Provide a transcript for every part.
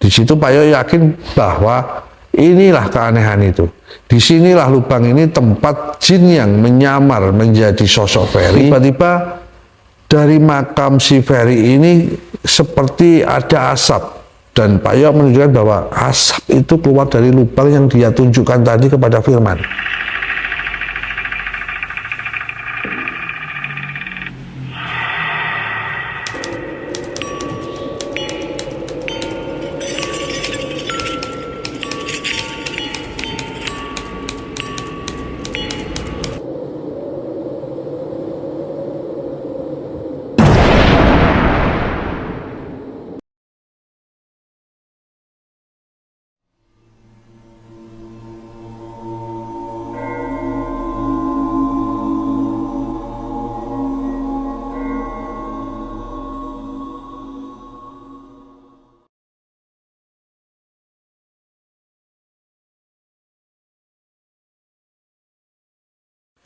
Di situ Pak Yoyo yakin bahwa inilah keanehan itu. Disinilah lubang ini tempat jin yang menyamar menjadi sosok Ferry. Tiba-tiba dari makam si Ferry ini seperti ada asap. Dan Pak Yoyo menunjukkan bahwa asap itu keluar dari lubang yang dia tunjukkan tadi kepada Firman.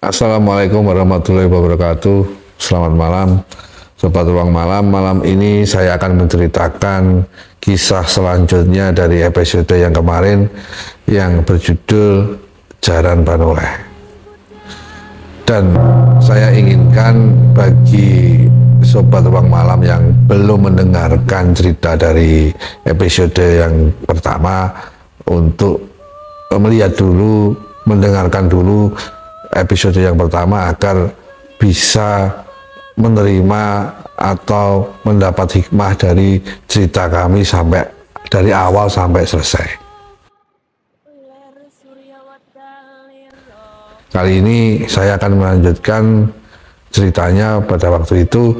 Assalamualaikum warahmatullahi wabarakatuh. Selamat malam Sobat Ruang Malam. Malam ini saya akan menceritakan kisah selanjutnya dari episode yang kemarin yang berjudul Jaran Panoleh. Dan saya inginkan bagi Sobat Ruang Malam yang belum mendengarkan cerita dari episode yang pertama untuk melihat dulu, mendengarkan dulu episode yang pertama agar bisa menerima atau mendapat hikmah dari cerita kami sampai dari awal sampai selesai. Kali ini saya akan melanjutkan ceritanya. Pada waktu itu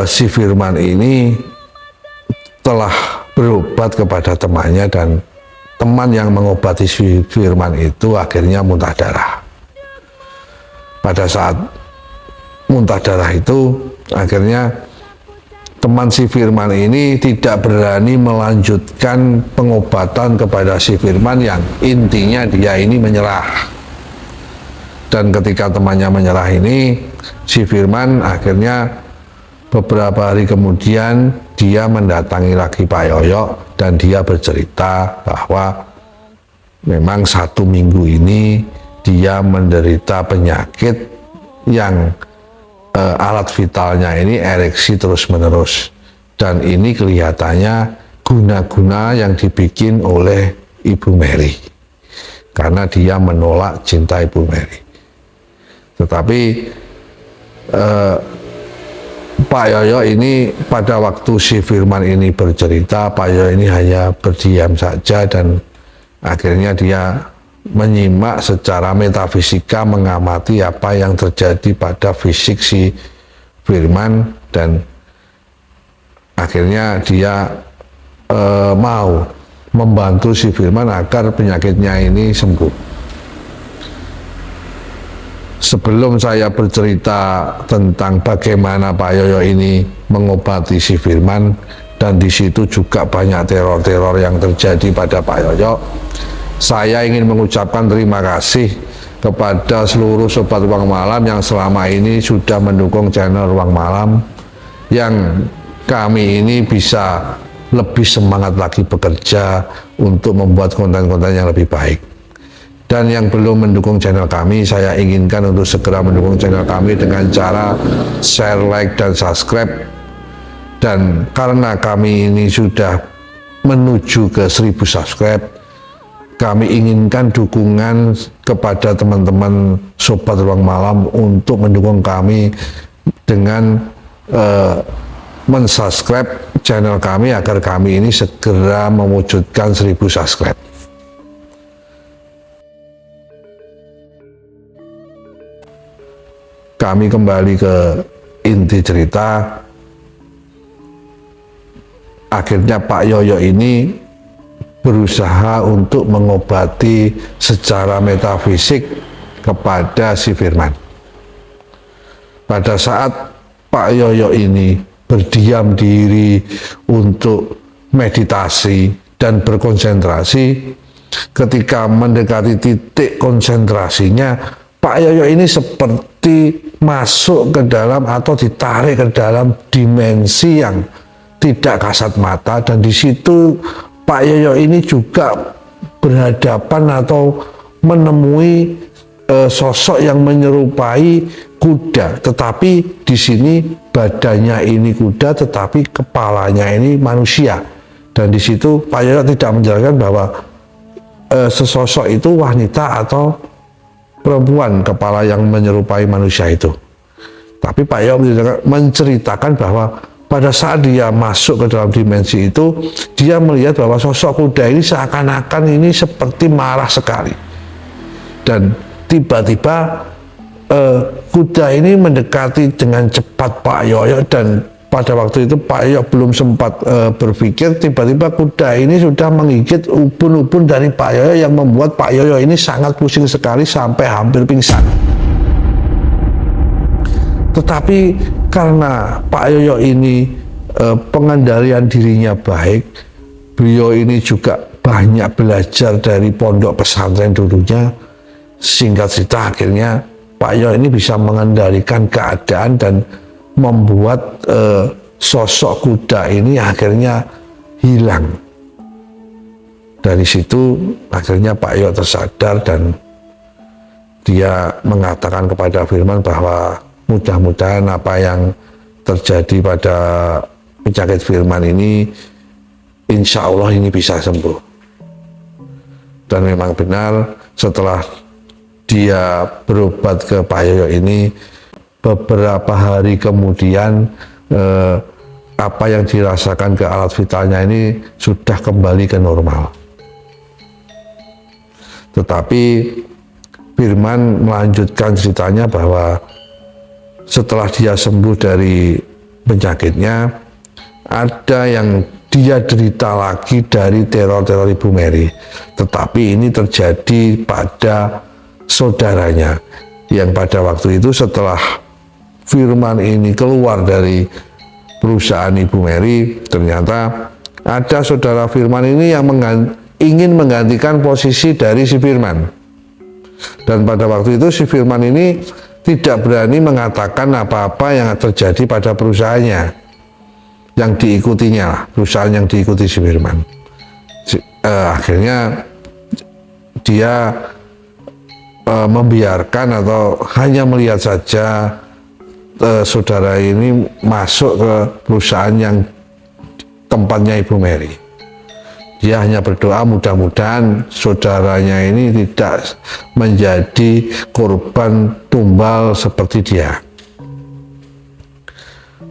si Firman ini telah berobat kepada temannya dan teman yang mengobati si Firman itu akhirnya muntah darah. Pada saat muntah darah itu akhirnya teman si Firman ini tidak berani melanjutkan pengobatan kepada si Firman yang intinya dia ini menyerah. Dan ketika temannya menyerah ini, si Firman akhirnya beberapa hari kemudian dia mendatangi lagi Pak Yoyo dan dia bercerita bahwa memang 1 minggu ini dia menderita penyakit yang alat vitalnya ini ereksi terus-menerus, dan ini kelihatannya guna-guna yang dibikin oleh Ibu Mary karena dia menolak cinta Ibu Mary. Tetapi Pak Yoyo ini pada waktu si Firman ini bercerita, Pak Yoyo ini hanya berdiam saja dan akhirnya dia menyimak secara metafisika, mengamati apa yang terjadi pada fisik si Firman, dan akhirnya dia mau membantu si Firman agar penyakitnya ini sembuh. Sebelum saya bercerita tentang bagaimana Pak Yoyo ini mengobati si Firman, dan di situ juga banyak teror-teror yang terjadi pada Pak Yoyo, saya ingin mengucapkan terima kasih kepada seluruh Sobat Ruang Malam yang selama ini sudah mendukung channel Ruang Malam, yang kami ini bisa lebih semangat lagi bekerja untuk membuat konten-konten yang lebih baik. Dan yang belum mendukung channel kami, saya inginkan untuk segera mendukung channel kami dengan cara share, like, dan subscribe. Dan karena kami ini sudah menuju ke 1000 subscribe, kami inginkan dukungan kepada teman-teman Sobat Ruang Malam untuk mendukung kami dengan mensubscribe channel kami agar kami ini segera mewujudkan 1000 subscribe. Kami kembali ke inti cerita. Akhirnya Pak Yoyo ini berusaha untuk mengobati secara metafisik kepada si Firman. Pada saat Pak Yoyo ini berdiam diri untuk meditasi dan berkonsentrasi, ketika mendekati titik konsentrasinya, Pak Yoyo ini seperti masuk ke dalam atau ditarik ke dalam dimensi yang tidak kasat mata, dan di situ Pak Yoyo ini juga berhadapan atau menemui sosok yang menyerupai kuda, tetapi di sini badannya ini kuda tetapi kepalanya ini manusia. Dan di situ Pak Yoyo tidak menjelaskan bahwa sesosok itu wanita atau perempuan kepala yang menyerupai manusia itu. Tapi Pak Yoyo menceritakan bahwa pada saat dia masuk ke dalam dimensi itu, dia melihat bahwa sosok kuda ini seakan-akan ini seperti marah sekali. Dan tiba-tiba kuda ini mendekati dengan cepat Pak Yoyo, dan pada waktu itu Pak Yoyo belum sempat berpikir, tiba-tiba kuda ini sudah menggigit ubun-ubun dari Pak Yoyo yang membuat Pak Yoyo ini sangat pusing sekali sampai hampir pingsan. Tetapi karena Pak Yoyo ini pengendalian dirinya baik, beliau ini juga banyak belajar dari pondok pesantren dulunya, singkat cerita akhirnya Pak Yoyo ini bisa mengendalikan keadaan dan membuat sosok kuda ini akhirnya hilang. Dari situ akhirnya Pak Yoyo tersadar dan dia mengatakan kepada Firman bahwa mudah-mudahan apa yang terjadi pada penyakit Firman ini insya Allah ini bisa sembuh. Dan memang benar, setelah dia berobat ke Pak Yoyo ini, beberapa hari kemudian apa yang dirasakan ke alat vitalnya ini sudah kembali ke normal. Tetapi Firman melanjutkan ceritanya bahwa setelah dia sembuh dari penyakitnya, ada yang dia derita lagi dari teror-teror Ibu Mary. Tetapi ini terjadi pada saudaranya, yang pada waktu itu setelah Firman ini keluar dari perusahaan Ibu Mary, ternyata ada saudara Firman ini yang ingin menggantikan posisi dari si Firman. Dan pada waktu itu si Firman ini tidak berani mengatakan apa-apa yang terjadi pada perusahaannya yang diikutinya, perusahaan yang diikuti si Firman. Akhirnya dia membiarkan atau hanya melihat saja saudara ini masuk ke perusahaan yang tempatnya Ibu Mary. Dia hanya berdoa mudah-mudahan saudaranya ini tidak menjadi korban tumbal seperti dia.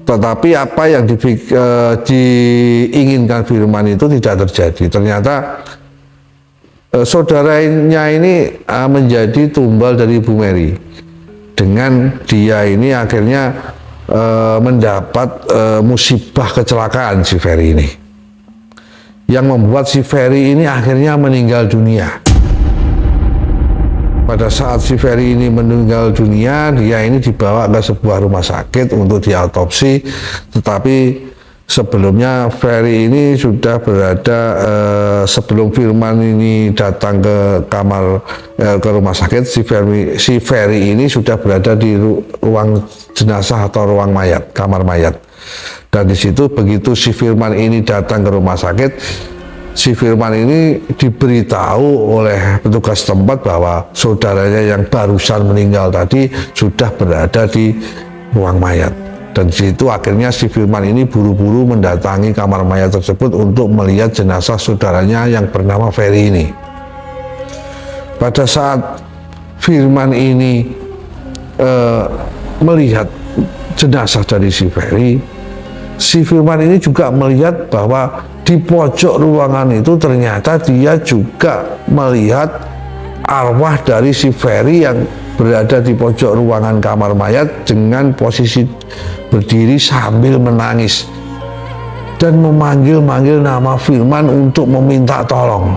Tetapi apa yang diinginkan Firman itu tidak terjadi. Ternyata saudaranya ini menjadi tumbal dari Ibu Mary. Dengan dia ini akhirnya mendapat musibah kecelakaan si Ferry ini, yang membuat si Ferry ini akhirnya meninggal dunia. Pada saat si Ferry ini meninggal dunia, dia ini dibawa ke sebuah rumah sakit untuk diautopsi, tetapi sebelumnya Ferry ini sudah berada, sebelum Firman ini datang ke kamar ke rumah sakit, si Ferry ini sudah berada di ruang jenazah atau ruang mayat, kamar mayat. Dan di situ begitu si Firman ini datang ke rumah sakit, si Firman ini diberitahu oleh petugas tempat bahwa saudaranya yang barusan meninggal tadi sudah berada di ruang mayat. Dan di situ akhirnya si Firman ini buru-buru mendatangi kamar mayat tersebut untuk melihat jenazah saudaranya yang bernama Ferry ini. Pada saat Firman ini melihat jenazah dari si Ferry, si Firman ini juga melihat bahwa di pojok ruangan itu ternyata dia juga melihat arwah dari si Ferry yang berada di pojok ruangan kamar mayat dengan posisi berdiri sambil menangis dan memanggil-manggil nama Firman untuk meminta tolong.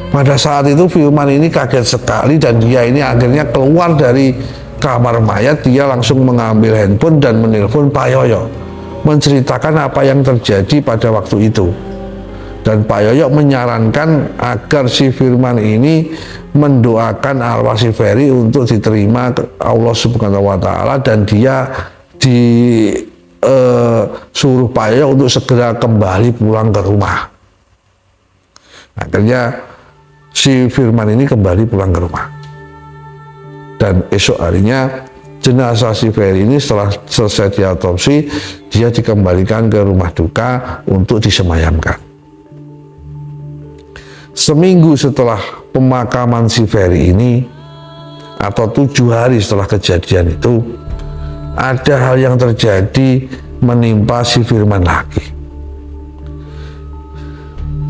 Pada saat itu Firman ini kaget sekali dan dia ini akhirnya keluar dari kamar mayat. Dia langsung mengambil handphone dan menelpon Pak Yoyo, menceritakan apa yang terjadi pada waktu itu. Dan Pak Yoyo menyarankan agar si Firman ini mendoakan arwah si Ferry untuk diterima Allah Subhanahu wa Ta'ala, dan dia suruh Pak Yoyo untuk segera kembali pulang ke rumah. Akhirnya si Firman ini kembali pulang ke rumah. Dan esok harinya jenazah si Ferry ini setelah selesai diautopsi, dia dikembalikan ke rumah duka untuk disemayamkan. Seminggu setelah pemakaman si Ferry ini, atau 7 hari setelah kejadian itu, ada hal yang terjadi menimpa si Firman lagi.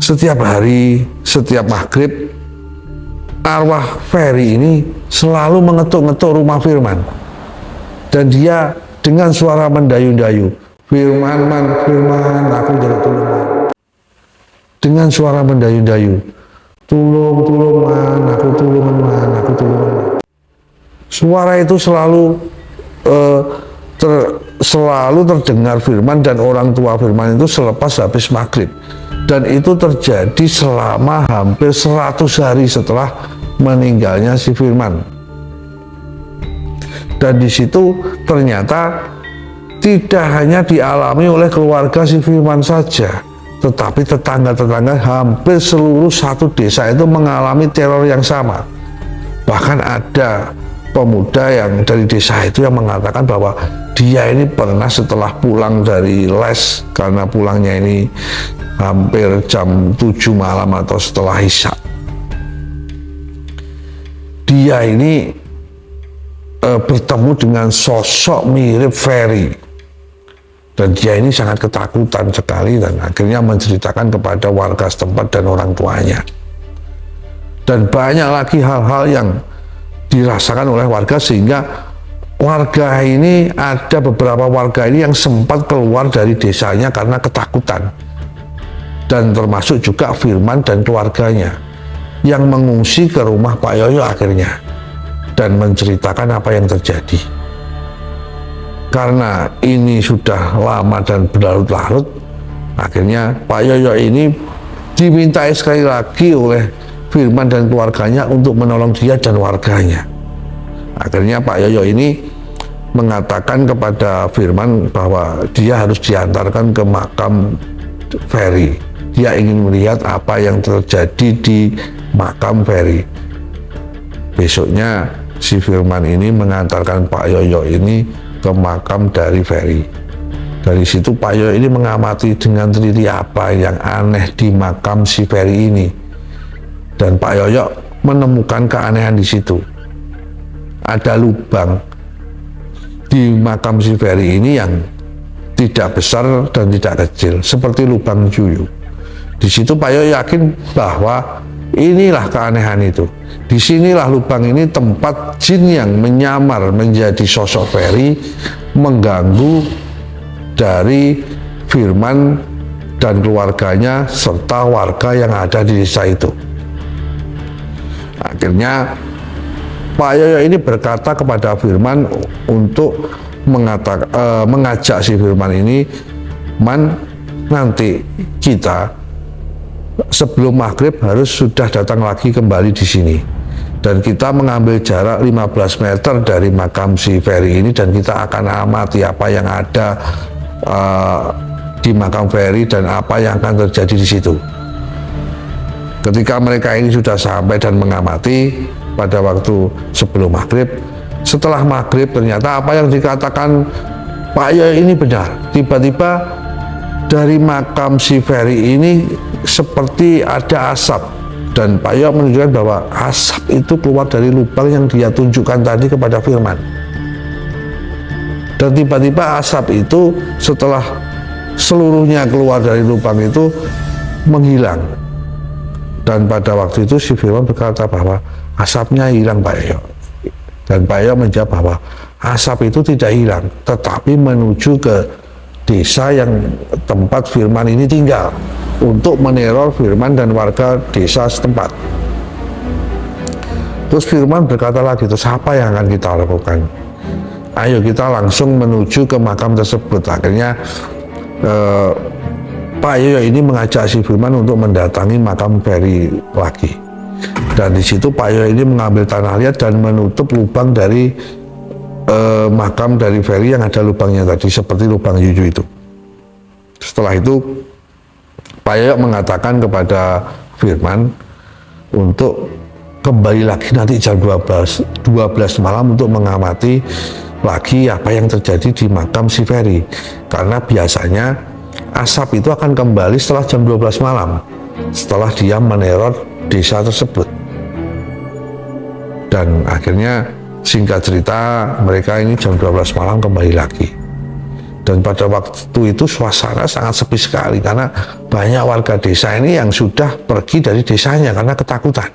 Setiap hari, setiap maghrib, arwah Ferry ini selalu mengetuk-ngetuk rumah Firman. Dan dia dengan suara mendayu-dayu, Firman, Firman, aku jadi tolong. Dengan suara mendayu-dayu, tolong man, aku tolong man, aku tolong. Suara itu selalu terdengar Firman dan orang tua Firman itu selepas habis maghrib. Dan itu terjadi selama hampir 100 hari setelah meninggalnya si Firman. Dan di situ ternyata tidak hanya dialami oleh keluarga si Firman saja, tetapi tetangga-tetangga hampir seluruh satu desa itu mengalami teror yang sama. Bahkan ada pemuda yang dari desa itu yang mengatakan bahwa dia ini pernah setelah pulang dari les, karena pulangnya ini hampir jam 7 malam atau setelah isya, dia ini bertemu dengan sosok mirip Ferry, dan dia ini sangat ketakutan sekali dan akhirnya menceritakan kepada warga setempat dan orang tuanya. Dan banyak lagi hal-hal yang dirasakan oleh warga, sehingga warga ini, ada beberapa warga ini yang sempat keluar dari desanya karena ketakutan, dan termasuk juga Firman dan keluarganya yang mengungsi ke rumah Pak Yoyo akhirnya dan menceritakan apa yang terjadi. Karena ini sudah lama dan berlarut-larut, akhirnya Pak Yoyo ini dimintai sekali lagi oleh Firman dan keluarganya untuk menolong dia dan warganya. Akhirnya Pak Yoyo ini mengatakan kepada Firman bahwa dia harus diantarkan ke makam Ferry. Dia ingin melihat apa yang terjadi di makam Ferry. Besoknya si Firman ini mengantarkan Pak Yoyo ini ke makam dari Ferry. Dari situ Pak Yoyo ini mengamati dengan teliti apa yang aneh di makam si Ferry ini. Dan Pak Yoyo menemukan keanehan di situ. Ada lubang di makam si Ferry ini yang tidak besar dan tidak kecil, seperti lubang cuyu. Di situ Pak Yoyo yakin bahwa inilah keanehan itu. Disinilah lubang ini tempat jin yang menyamar menjadi sosok Ferry mengganggu dari Firman dan keluarganya serta warga yang ada di desa itu. Akhirnya Pak Yoyo ini berkata kepada Firman untuk mengajak si Firman ini, Man, nanti kita sebelum maghrib harus sudah datang lagi kembali di sini, dan kita mengambil jarak 15 meter dari makam si Ferry ini, dan kita akan amati apa yang ada di makam Ferry dan apa yang akan terjadi di situ. Ketika mereka ini sudah sampai dan mengamati pada waktu sebelum maghrib, setelah maghrib ternyata apa yang dikatakan Pak Yoyo ini benar. Tiba-tiba dari makam si Ferry ini seperti ada asap, dan Pak Yoyo menunjukkan bahwa asap itu keluar dari lubang yang dia tunjukkan tadi kepada Firman. Dan tiba-tiba asap itu setelah seluruhnya keluar dari lubang itu menghilang. Dan pada waktu itu si Firman berkata bahwa asapnya hilang, Pak Yoyo. Dan Pak Yoyo menjawab bahwa asap itu tidak hilang, tetapi menuju ke desa yang tempat Firman ini tinggal untuk meneror Firman dan warga desa setempat. Terus Firman berkata lagi, terus apa yang akan kita lakukan? Ayo kita langsung menuju ke makam tersebut. Akhirnya Pak Yoyo ini mengajak si Firman untuk mendatangi makam Ferry lagi. Dan di situ Pak Yoyo ini mengambil tanah liat dan menutup lubang dari makam dari Ferry yang ada lubangnya tadi, seperti lubang Yuyu itu. Setelah itu Pak Yoyo mengatakan kepada Firman untuk kembali lagi nanti jam 12 malam untuk mengamati lagi apa yang terjadi di makam si Ferry, karena biasanya asap itu akan kembali setelah jam 12 malam setelah dia meneror desa tersebut. Dan akhirnya singkat cerita mereka ini jam 12 malam kembali lagi. Dan pada waktu itu suasana sangat sepi sekali karena banyak warga desa ini yang sudah pergi dari desanya karena ketakutan.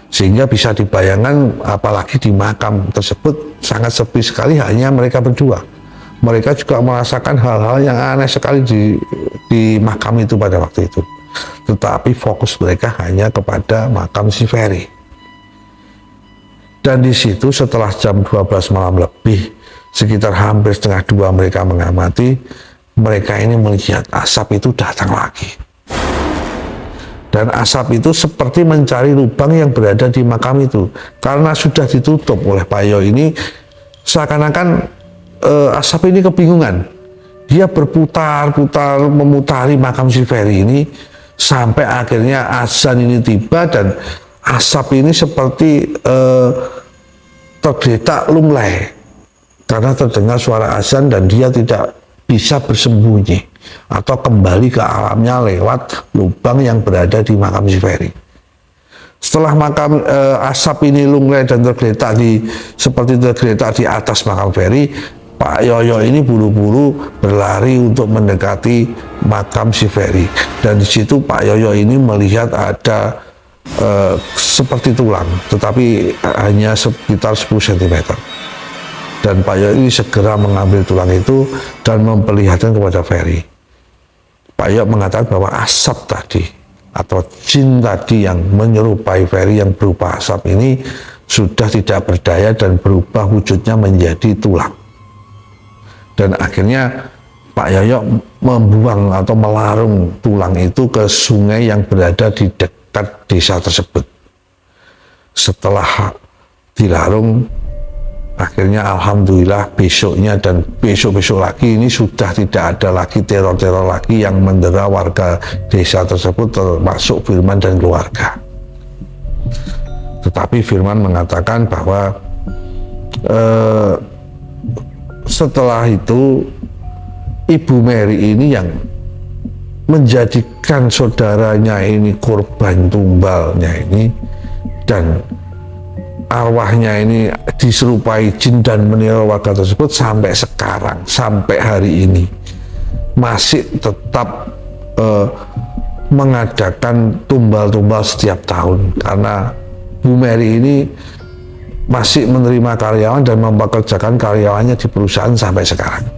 Sehingga bisa dibayangkan apalagi di makam tersebut sangat sepi sekali, hanya mereka berdua. Mereka juga merasakan hal-hal yang aneh sekali di makam itu pada waktu itu. Tetapi fokus mereka hanya kepada makam si Ferry. Dan di situ setelah jam 12 malam lebih, sekitar hampir setengah 2 mereka mengamati, mereka ini melihat asap itu datang lagi. Dan asap itu seperti mencari lubang yang berada di makam itu. Karena sudah ditutup oleh Pak Yoyo ini, seakan-akan asap ini kebingungan. Dia berputar-putar memutari makam si Ferry ini, sampai akhirnya azan ini tiba dan asap ini seperti tergeletak lunglai karena terdengar suara azan dan dia tidak bisa bersembunyi atau kembali ke alamnya lewat lubang yang berada di makam si Ferry. Setelah makam asap ini lunglai dan tergeletak seperti tergeletak di atas makam Ferry, Pak Yoyo ini buru-buru berlari untuk mendekati makam si Ferry, dan di situ Pak Yoyo ini melihat ada seperti tulang, tetapi hanya sekitar 10 cm. Dan Pak Yoyo ini segera mengambil tulang itu dan memperlihatkan kepada Ferry. Pak Yoyo mengatakan bahwa asap tadi atau jin tadi yang menyerupai Ferry yang berupa asap ini sudah tidak berdaya dan berubah wujudnya menjadi tulang. Dan akhirnya Pak Yoyo membuang atau melarung tulang itu ke sungai yang berada di dekat desa tersebut. Setelah dilarung, akhirnya alhamdulillah besoknya dan besok-besok lagi ini sudah tidak ada lagi teror-teror lagi yang mendera warga desa tersebut, termasuk Firman dan keluarga. Tetapi Firman mengatakan bahwa setelah itu Ibu Mary ini yang menjadikan saudaranya ini korban tumbalnya ini, dan arwahnya ini diserupai jin dan meneror warga tersebut sampai sekarang, sampai hari ini masih tetap mengadakan tumbal-tumbal setiap tahun, karena Bu Mary ini masih menerima karyawan dan mempekerjakan karyawannya di perusahaan sampai sekarang.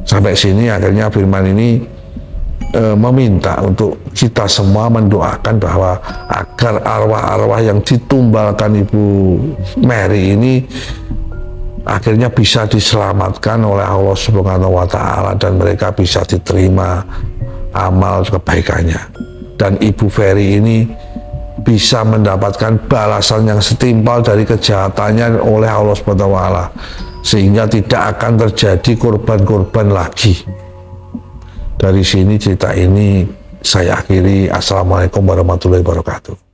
Sampai sini akhirnya Firman ini meminta untuk kita semua mendoakan bahwa agar arwah-arwah yang ditumbalkan Ibu Mary ini akhirnya bisa diselamatkan oleh Allah Subhanahu wa Ta'ala dan mereka bisa diterima amal kebaikannya, dan Ibu Ferry ini bisa mendapatkan balasan yang setimpal dari kejahatannya oleh Allah Subhanahu wa Ta'ala, sehingga tidak akan terjadi korban-korban lagi. Dari sini cerita ini saya akhiri. Assalamualaikum warahmatullahi wabarakatuh.